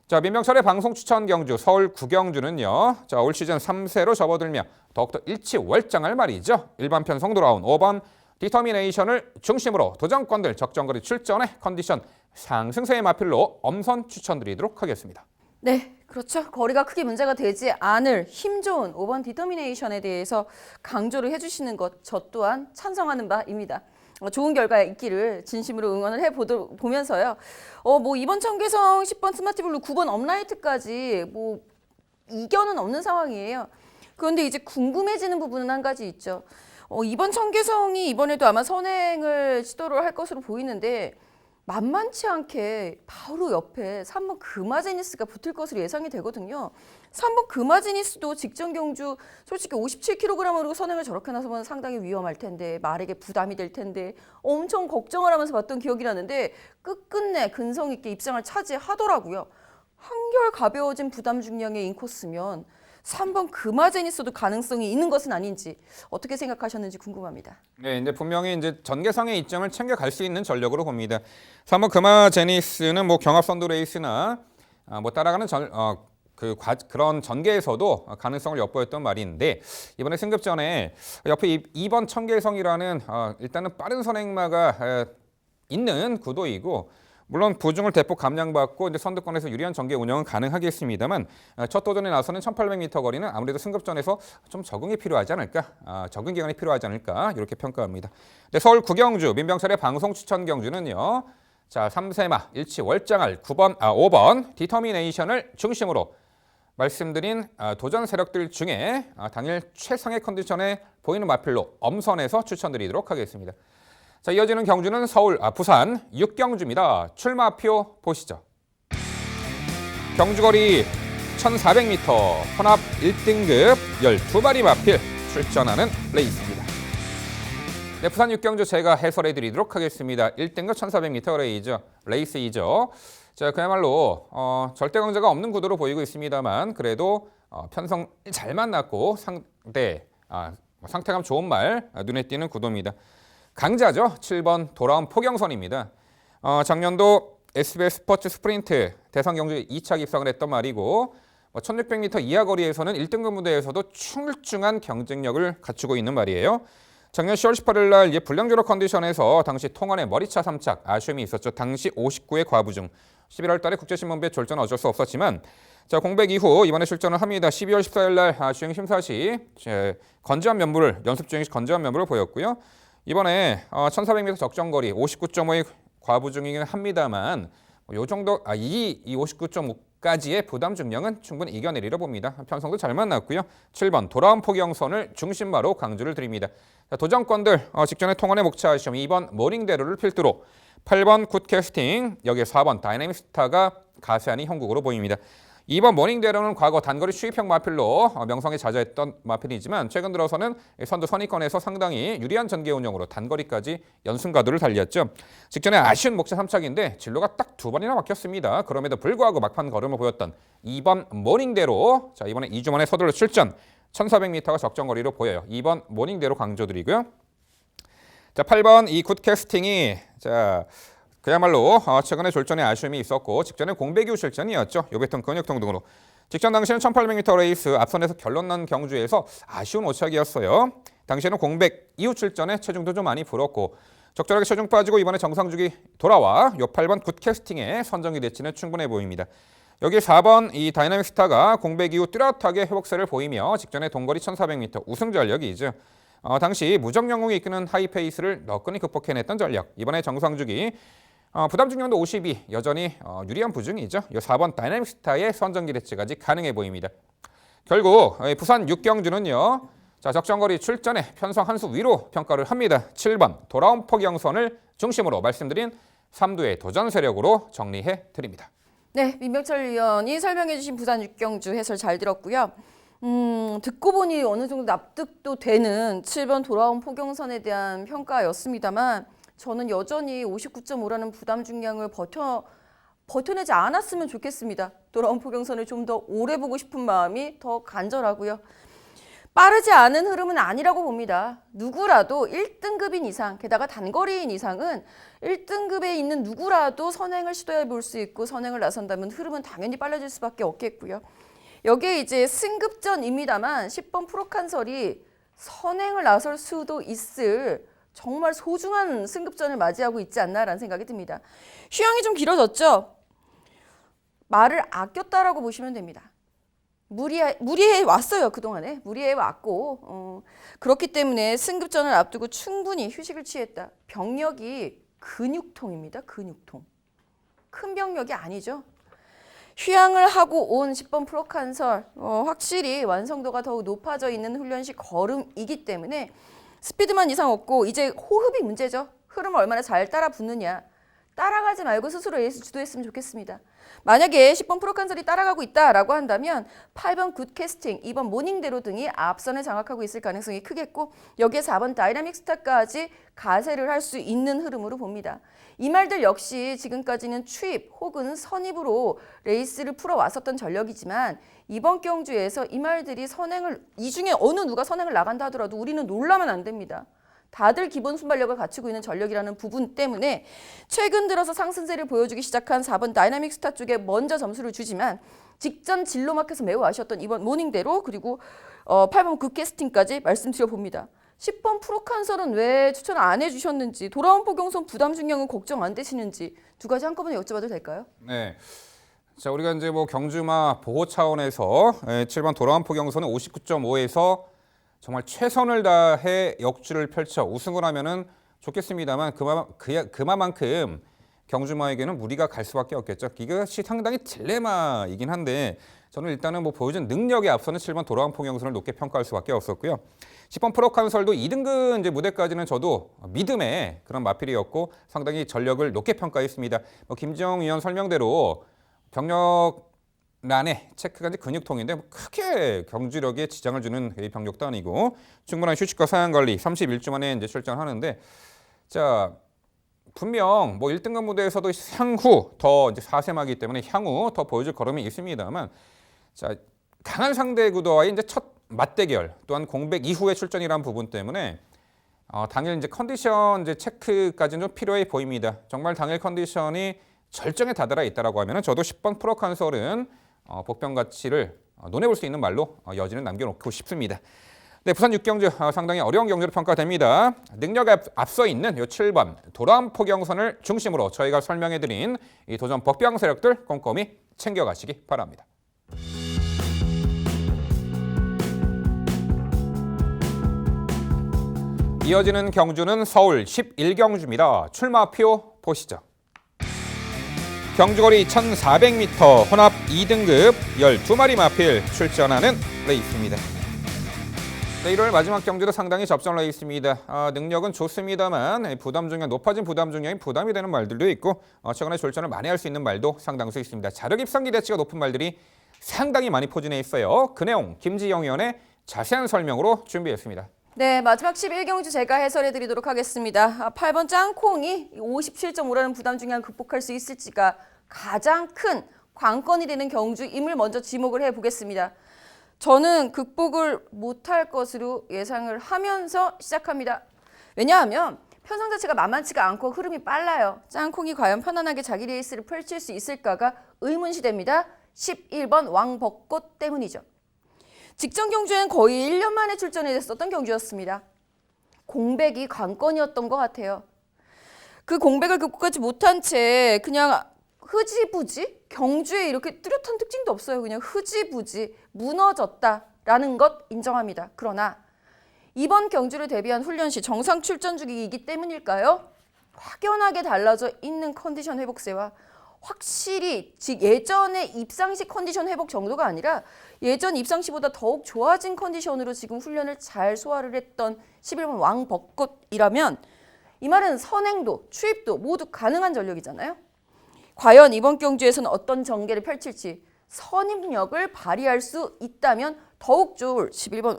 자, 민병철의 방송 추천 경주 서울 9경주는요. 자, 올 시즌 3세로 접어들며 더욱더 일치월장할 말이죠. 일반 편성 돌아온 5번 디터미네이션을 중심으로 도전권들 적정거리 출전의 컨디션 상승세의 마필로 엄선 추천드리도록 하겠습니다. 네, 그렇죠. 거리가 크게 문제가 되지 않을 힘 좋은 5번 디터미네이션에 대해서 강조를 해주시는 것 저 또한 찬성하는 바입니다. 좋은 결과 있기를 진심으로 응원을 보면서요. 뭐 이번 청계성 10번 스마트블루 9번 업라이트까지 뭐 이견은 없는 상황이에요. 그런데 이제 궁금해지는 부분은 한 가지 있죠. 이번 청계성이 이번에도 아마 선행을 시도를 할 것으로 보이는데 만만치 않게 바로 옆에 3번 금화제니스가 붙을 것으로 예상이 되거든요. 3번 금화제니스도 직전 경주 솔직히 57kg으로 선행을 저렇게 나서면 상당히 위험할 텐데 말에게 부담이 될 텐데 엄청 걱정을 하면서 봤던 기억이 나는데 끝끝내 근성 있게 입상을 차지하더라고요. 한결 가벼워진 부담 중량의 인코스면 3번 금화제니스도 가능성이 있는 것은 아닌지 어떻게 생각하셨는지 궁금합니다. 네, 이제 분명히 이제 전개상의 이점을 챙겨갈 수 있는 전력으로 봅니다. 3번 금화제니스는 뭐 경합 선두 레이스나 뭐 따라가는 그런 전개에서도 가능성을 엿보였던 말인데 이번에 승급전에 옆에 2번 청계성이라는 일단은 빠른 선행마가 있는 구도이고 물론 부중을 대폭 감량받고 이제 선두권에서 유리한 전개 운영은 가능하겠습니다만 첫 도전에 나서는 1,800m 거리는 아무래도 승급전에서 좀 적응이 필요하지 않을까, 적응 기간이 필요하지 않을까 이렇게 평가합니다. 네, 서울 구경주 민병철의 방송 추천 경주는요. 자, 3세마 일치 월장알 5번 디터미네이션을 중심으로 말씀드린 도전 세력들 중에 당일 최상의 컨디션에 보이는 마필로 엄선해서 추천드리도록 하겠습니다. 자, 이어지는 경주는 서울, 부산 6경주입니다. 출마표 보시죠. 경주거리 1,400m, 혼합 1등급 12마리 마필 출전하는 레이스입니다. 네, 부산 6경주 제가 해설해 드리도록 하겠습니다. 1등급 1,400m 레이스이죠. 자, 그야말로 절대 강자가 없는 구도로 보이고 있습니다만 그래도 편성 잘 만났고 상태감 좋은 말 눈에 띄는 구도입니다. 강자죠. 7번 돌아온 포경선입니다. 작년도 SBS 스포츠 스프린트 대상 경주 2차 입상을 했던 말이고 1600m 이하 거리에서는 1등급 무대에서도 출중한 경쟁력을 갖추고 있는 말이에요. 작년 10월 18일 날 불량주로 컨디션에서 당시 통원의 머리차 3착 아쉬움이 있었죠. 당시 59의 과부중. 11월 달에 국제신문배 졸전은 어쩔 수 없었지만 자, 공백 이후 이번에 출전을 합니다. 12월 14일 날 주행 심사 시 건조한 면부를 연습 주행 시 건조한 면부를 보였고요. 이번에 1,400m 적정거리 59.5의 과부중이긴 합니다만 요 정도 이 59.5까지의 부담 중량은 충분히 이겨내리려 봅니다. 편성도 잘 만났고요. 7번 돌아온 포경선을 중심마로 강조를 드립니다. 자, 도전권들 직전에 통원의 목차 시험 2번 모닝대로를 필두로 8번 굿캐스팅 여기에 4번 다이내믹 스타가 가세하는 형국으로 보입니다. 2번 모닝대로는 과거 단거리 추입형 마필로 명성에 자자했던 마필이지만 최근 들어서는 선두 선의권에서 상당히 유리한 전개 운영으로 단거리까지 연승가도를 달렸죠. 직전에 아쉬운 목차 3착인데 진로가 딱 2번이나 막혔습니다. 그럼에도 불구하고 막판 걸음을 보였던 2번 모닝대로 자, 이번에 2주 만에 서둘러 출전 1,400m가 적정거리로 보여요. 2번 모닝대로 강조드리고요. 자, 8번 이 굿캐스팅이 자 그야말로 최근에 졸전에 아쉬움이 있었고 직전에 공백 이후 실전이었죠. 요배통 근육통 등으로. 직전 당시에는 1,800m 레이스 앞선에서 결론 난 경주에서 아쉬운 오착이었어요. 당시에는 공백 이후 출전에 체중도 좀 많이 불었고 적절하게 체중 빠지고 이번에 정상주기 돌아와 요 8번 굿캐스팅의 선정이 대치는 충분해 보입니다. 여기 4번 이 다이나믹 스타가 공백 이후 뚜렷하게 회복세를 보이며 직전에 동거리 1,400m 우승 전력이죠. 당시 무적 영웅이 이끄는 하이페이스를 너끈히 극복해냈던 전력. 이번에 정상주기 부담 중량도 52 여전히 유리한 부중이죠. 이 4번 다이내믹 스타의 선정기 대치까지 가능해 보입니다. 결국 부산 6경주는요. 자, 적정거리 출전에 편성 한 수 위로 평가를 합니다. 7번 돌아온 포경선을 중심으로 말씀드린 3두의 도전 세력으로 정리해 드립니다. 네, 민병철 위원이 설명해 주신 부산 6경주 해설 잘 들었고요. 듣고 보니 어느 정도 납득도 되는 7번 돌아온 포경선에 대한 평가였습니다만 저는 여전히 59.5라는 부담 중량을 버텨내지 않았으면 좋겠습니다. 돌아온 포경선을 좀 더 오래 보고 싶은 마음이 더 간절하고요. 빠르지 않은 흐름은 아니라고 봅니다. 누구라도 1등급인 이상, 게다가 단거리인 이상은 1등급에 있는 누구라도 선행을 시도해 볼 수 있고 선행을 나선다면 흐름은 당연히 빨라질 수밖에 없겠고요. 여기에 이제 승급전입니다만 10번 프로칸설이 선행을 나설 수도 있을 정말 소중한 승급전을 맞이하고 있지 않나라는 생각이 듭니다. 휴양이 좀 길어졌죠? 말을 아꼈다라고 보시면 됩니다. 무리해 왔어요. 그동안에 무리해 왔고 그렇기 때문에 승급전을 앞두고 충분히 휴식을 취했다. 병력이 근육통입니다. 근육통. 큰 병력이 아니죠. 휴양을 하고 온 10번 프로칸설 확실히 완성도가 더욱 높아져 있는 훈련식 걸음이기 때문에 스피드만 이상 없고 이제 호흡이 문제죠. 흐름을 얼마나 잘 따라 붙느냐. 따라가지 말고 스스로 레이스 주도했으면 좋겠습니다. 만약에 10번 프로칸설이 따라가고 있다라고 한다면 8번 굿캐스팅, 2번 모닝대로 등이 앞선을 장악하고 있을 가능성이 크겠고 여기에 4번 다이나믹 스타까지 가세를 할 수 있는 흐름으로 봅니다. 이 말들 역시 지금까지는 추입 혹은 선입으로 레이스를 풀어왔었던 전력이지만 이번 경주에서 이 말들이 이 중에 어느 누가 선행을 나간다 하더라도 우리는 놀라면 안 됩니다. 다들 기본 순발력을 갖추고 있는 전력이라는 부분 때문에 최근 들어서 상승세를 보여주기 시작한 4번 다이나믹 스타 쪽에 먼저 점수를 주지만 직전 진로마켓에서 매우 아쉬웠던 이번 모닝대로 그리고 8번 굿캐스팅까지 말씀드려봅니다. 10번 프로칸설은 왜 추천 안 해주셨는지 돌아온 포경선 부담 중량은 걱정 안 되시는지 두 가지 한꺼번에 여쭤봐도 될까요? 네. 자, 우리가 이제 뭐 경주마 보호 차원에서 7번 돌아온 포경선은 59.5에서 정말 최선을 다해 역주를 펼쳐 우승을 하면은 좋겠습니다만 그만큼 경주마에게는 무리가 갈 수밖에 없겠죠. 이것이 상당히 딜레마이긴 한데 저는 일단은 뭐 보여준 능력에 앞서는 7번 돌아온 포경선을 높게 평가할 수밖에 없었고요. 10번 프로칸설도 2등급 이제 무대까지는 저도 믿음의 그런 마필이었고 상당히 전력을 높게 평가했습니다. 뭐 김지영 위원 설명대로 병력 란에 체크가 이제 근육통인데 크게 경주력에 지장을 주는 병력도 아니고 충분한 휴식과 사양 관리 31주 만에 이제 출전하는데 자 분명 뭐 1등급 무대에서도 향후 더 이제 4세마기 때문에 향후 더 보여줄 걸음이 있습니다만 자 강한 상대 구도와의 이제 첫 맞대결 또한 공백 이후의 출전이라는 부분 때문에 당일 이제 컨디션 이제 체크까지는 좀 필요해 보입니다. 정말 당일 컨디션이 절정에 다다라 있다라고 하면은 저도 10번 프로칸설은 복병 가치를 논해볼 수 있는 말로 여지는 남겨놓고 싶습니다. 네, 부산 6경주 상당히 어려운 경주로 평가됩니다. 능력에 앞서 있는 요 7번 돌아온 포경선을 중심으로 저희가 설명해드린 이 도전 복병 세력들 꼼꼼히 챙겨가시기 바랍니다. 이어지는 경주는 서울 11경주입니다. 출마표 보시죠. 경주거리 1400m 혼합 2등급 12마리 마필 출전하는 레이스입니다. 네, 1월 마지막 경주도 상당히 접전 레이스입니다. 능력은 좋습니다만 높아진 부담 중량이 부담이 되는 말들도 있고 최근에 출전을 많이 할 수 있는 말도 상당수 있습니다. 자력 입상 기대치가 높은 말들이 상당히 많이 포진해 있어요. 그 내용 김지영 위원의 자세한 설명으로 준비했습니다. 네, 마지막 11경주 제가 해설해 드리도록 하겠습니다. 8번 짱콩이 57.5라는 부담 중량 극복할 수 있을지가 가장 큰 관건이 되는 경주임을 먼저 지목을 해보겠습니다. 저는 극복을 못할 것으로 예상을 하면서 시작합니다. 왜냐하면 편성 자체가 만만치가 않고 흐름이 빨라요. 짱콩이 과연 편안하게 자기 레이스를 펼칠 수 있을까가 의문시됩니다. 11번 왕벚꽃 때문이죠. 직전 경주에는 거의 1년 만에 출전이 됐었던 경주였습니다. 공백이 관건이었던 것 같아요. 그 공백을 극복하지 못한 채 그냥 흐지부지 경주에 이렇게 뚜렷한 특징도 없어요. 그냥 흐지부지 무너졌다라는 것 인정합니다. 그러나 이번 경주를 대비한 훈련 시 정상 출전 주기이기 때문일까요? 확연하게 달라져 있는 컨디션 회복세와 확실히 예전의 입상시 컨디션 회복 정도가 아니라 예전 입상시보다 더욱 좋아진 컨디션으로 지금 훈련을 잘 소화를 했던 11번 왕벚꽃이라면 이 말은 선행도 추입도 모두 가능한 전력이잖아요. 과연 이번 경주에서는 어떤 전개를 펼칠지 선입력을 발휘할 수 있다면 더욱 좋을 11번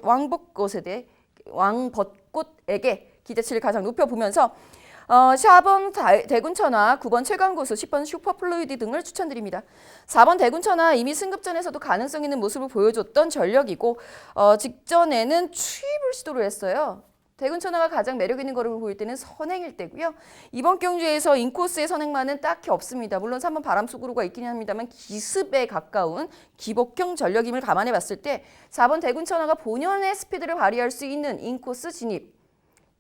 왕벚꽃에게 기대치를 가장 높여보면서 4번 대군천하, 9번 최강고수, 10번 슈퍼플루이드 등을 추천드립니다. 4번 대군천하 이미 승급전에서도 가능성 있는 모습을 보여줬던 전력이고 직전에는 추입을 시도를 했어요. 대군천하가 가장 매력 있는 걸음을 보일 때는 선행일 때고요. 이번 경주에서 인코스의 선행만은 딱히 없습니다. 물론 3번 바람속으로가 있긴 합니다만 기습에 가까운 기복형 전력임을 감안해 봤을 때 4번 대군천하가 본연의 스피드를 발휘할 수 있는 인코스 진입.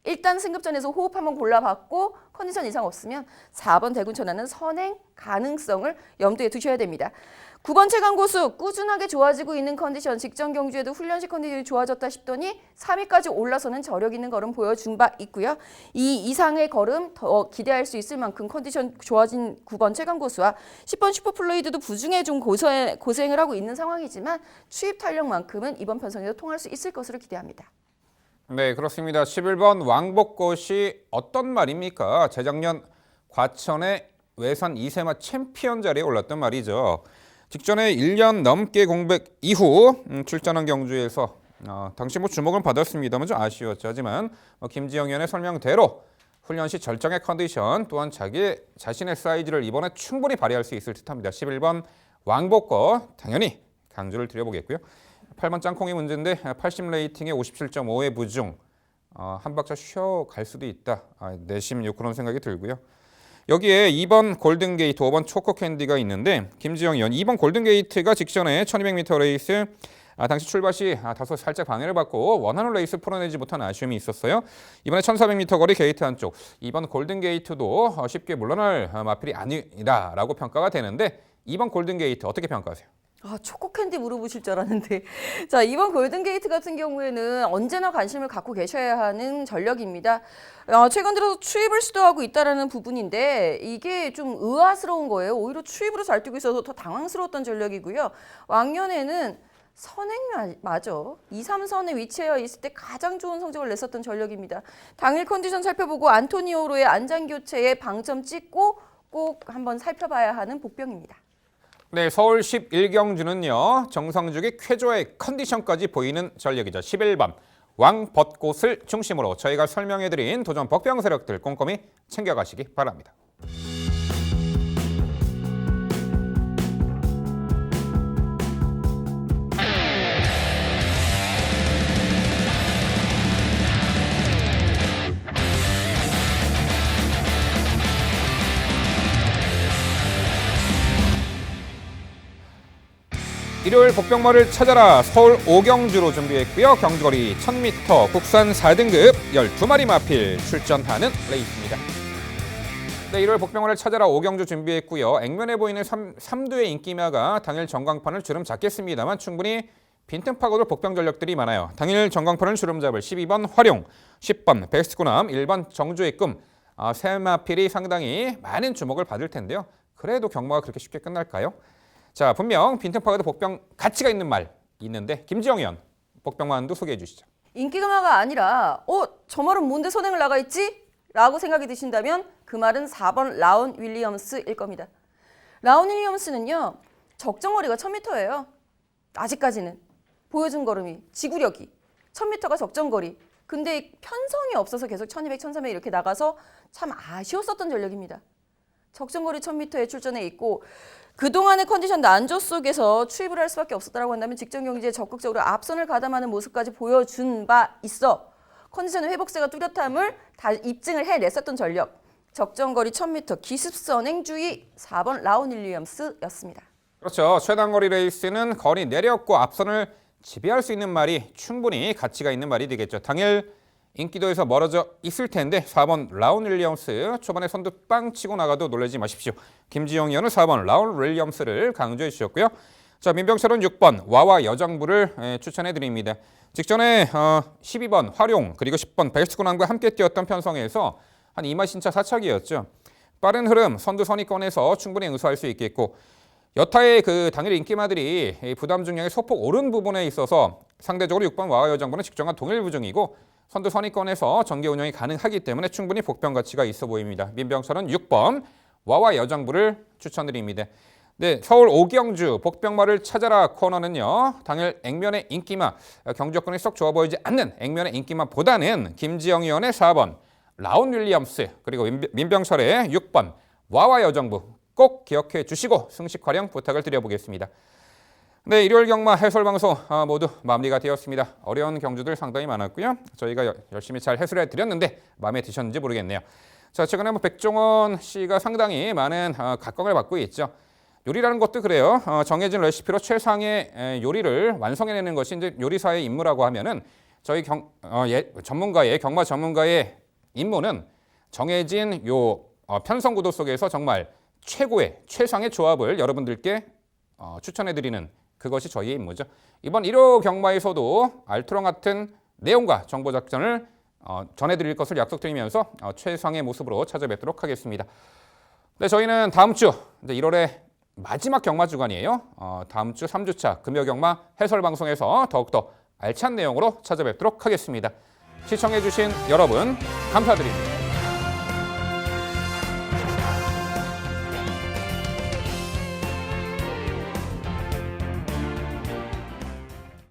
일단 승급전에서 호흡 한번 골라봤고 컨디션 이상 없으면 4번 대군천하는 선행 가능성을 염두에 두셔야 됩니다. 9번 최강고수 꾸준하게 좋아지고 있는 컨디션, 직전 경주에도 훈련식 컨디션이 좋아졌다 싶더니 3위까지 올라서는 저력 있는 걸음 보여준 바 있고요. 이 이상의 걸음 더 기대할 수 있을 만큼 컨디션 좋아진 9번 최강고수와 10번 슈퍼플루이드도 부중에 좀 고생을 하고 있는 상황이지만 추입 탄력만큼은 이번 편성에도 통할 수 있을 것으로 기대합니다. 네, 그렇습니다. 11번 왕복꽃이 어떤 말입니까? 재작년 과천의 외산 2세마 챔피언 자리에 올랐던 말이죠. 직전에 1년 넘게 공백 이후 출전한 경주에서 당시 주목을 받았습니다만 좀 아쉬웠죠. 하지만 김지영 위원의 설명대로 훈련 시 절정의 컨디션 또한 자신의 사이즈를 이번에 충분히 발휘할 수 있을 듯합니다. 11번 왕복꽃 당연히 강조를 드려보겠고요. 8번 짱콩이 문제인데 80 레이팅에 57.5의 부중. 한 박자 쉬어갈 수도 있다. 내심 그런 생각이 들고요. 여기에 2번 골든게이트, 5번 초코캔디가 있는데 김지영 위원 2번 골든게이트가 직전에 1200m 레이스 당시 출발 시 다소 살짝 방해를 받고 원하는 레이스 풀어내지 못한 아쉬움이 있었어요. 이번에 1400m 거리 게이트 한쪽 2번 골든게이트도 쉽게 물러날 마필이 아니다라고 평가가 되는데 2번 골든게이트 어떻게 평가하세요? 초코캔디 물어보실 줄 알았는데. 자, 이번 골든게이트 같은 경우에는 언제나 관심을 갖고 계셔야 하는 전력입니다. 최근 들어서 추입을 시도하고 있다는 부분인데 이게 좀 의아스러운 거예요. 오히려 추입으로 잘 뛰고 있어서 더 당황스러웠던 전력이고요. 왕년에는 선행마저 2, 3선에 위치해 있을 때 가장 좋은 성적을 냈었던 전력입니다. 당일 컨디션 살펴보고 안토니오로의 안장교체에 방점 찍고 꼭 한번 살펴봐야 하는 복병입니다. 네, 서울 11경주는요. 정성주기 쾌조의 컨디션까지 보이는 전력이죠. 11번 왕벚꽃을 중심으로 저희가 설명해드린 도전 복병 세력들 꼼꼼히 챙겨가시기 바랍니다. 일요일 복병마를 찾아라 서울 5경주로 준비했고요. 경주거리 1000m 국산 4등급 12마리 마필 출전하는 레이스입니다. 네, 일요일 복병마를 찾아라 5경주 준비했고요. 액면에 보이는 3두의 인기마가 당일 전광판을 주름 잡겠습니다만 충분히 빈틈 파고들 복병 전력들이 많아요. 당일 전광판을 주름 잡을 12번 활용, 10번 베스트구남, 1번 정주의 꿈 세 마필이 상당히 많은 주목을 받을 텐데요. 그래도 경마가 그렇게 쉽게 끝날까요? 자, 분명 빈틈 파고도 복병 가치가 있는 말 있는데 김지영 위원 복병만도 소개해 주시죠. 인기가마가 아니라 저 말은 뭔데 선행을 나가 있지? 라고 생각이 드신다면 그 말은 4번 라운 윌리엄스일 겁니다. 라운 윌리엄스는요. 적정거리가 1000m예요. 아직까지는. 보여준 걸음이 지구력이 1000m가 적정거리. 근데 편성이 없어서 계속 1200, 1300 이렇게 나가서 참 아쉬웠었던 전력입니다. 적정거리 1000m에 출전해 있고 그동안의 컨디션 난조 속에서 추입을 할 수밖에 없었다고 한다면 직전 경기에 적극적으로 앞선을 가담하는 모습까지 보여준 바 있어 컨디션의 회복세가 뚜렷함을 다 입증을 해냈었던 전력. 적정거리 1000m 기습선행주의 4번 라운 윌리엄스였습니다. 그렇죠. 최단거리 레이스는 거리 내렸고 앞선을 지배할 수 있는 말이 충분히 가치가 있는 말이 되겠죠. 당일 인기도에서 멀어져 있을 텐데 4번 라운 윌리엄스 초반에 선두 빵 치고 나가도 놀라지 마십시오. 김지영 의원은 4번 라운 윌리엄스를 강조해 주셨고요. 자, 민병철은 6번 와와 여정부를 추천해 드립니다. 직전에 12번 활용 그리고 10번 베스트군함과 함께 뛰었던 편성에서 한 2마 신차 4착이었죠. 빠른 흐름 선두 선입권에서 충분히 응수할 수 있겠고 여타의 그 당일 인기마들이 부담 중량이 소폭 오른 부분에 있어서 상대적으로 6번 와와 여정부는 직전과 동일 부중이고 선두 선입권에서 전개 운영이 가능하기 때문에 충분히 복병 가치가 있어 보입니다. 민병철은 6번 와와 여정부를 추천드립니다. 네, 서울 5경주 복병마를 찾아라 코너는요. 당일 액면의 인기마, 경주 여건이 썩 좋아 보이지 않는 액면의 인기마보다는 김지영 의원의 4번 라운 윌리엄스 그리고 민병철의 6번 와와 여정부 꼭 기억해 주시고 승식 활용 부탁을 드려보겠습니다. 네, 일요일 경마 해설 방송 모두 마무리가 되었습니다. 어려운 경주들 상당히 많았고요. 저희가 열심히 잘 해설해 드렸는데 마음에 드셨는지 모르겠네요. 자, 최근에 백종원 씨가 상당히 많은 각광을 받고 있죠. 요리라는 것도 그래요. 정해진 레시피로 최상의 요리를 완성해내는 것이 이제 요리사의 임무라고 하면은 저희 전문가의 경마 전문가의 임무는 정해진 요 편성 구도 속에서 정말 최고의 최상의 조합을 여러분들께 추천해드리는 그것이 저희의 임무죠. 이번 1호 경마에서도 알토론 같은 내용과 정보 작전을 전해드릴 것을 약속드리면서 최상의 모습으로 찾아뵙도록 하겠습니다. 네, 저희는 다음 주 이제 1월의 마지막 경마 주간이에요. 다음 주 3주차 금요 경마 해설 방송에서 더욱더 알찬 내용으로 찾아뵙도록 하겠습니다. 시청해주신 여러분 감사드립니다.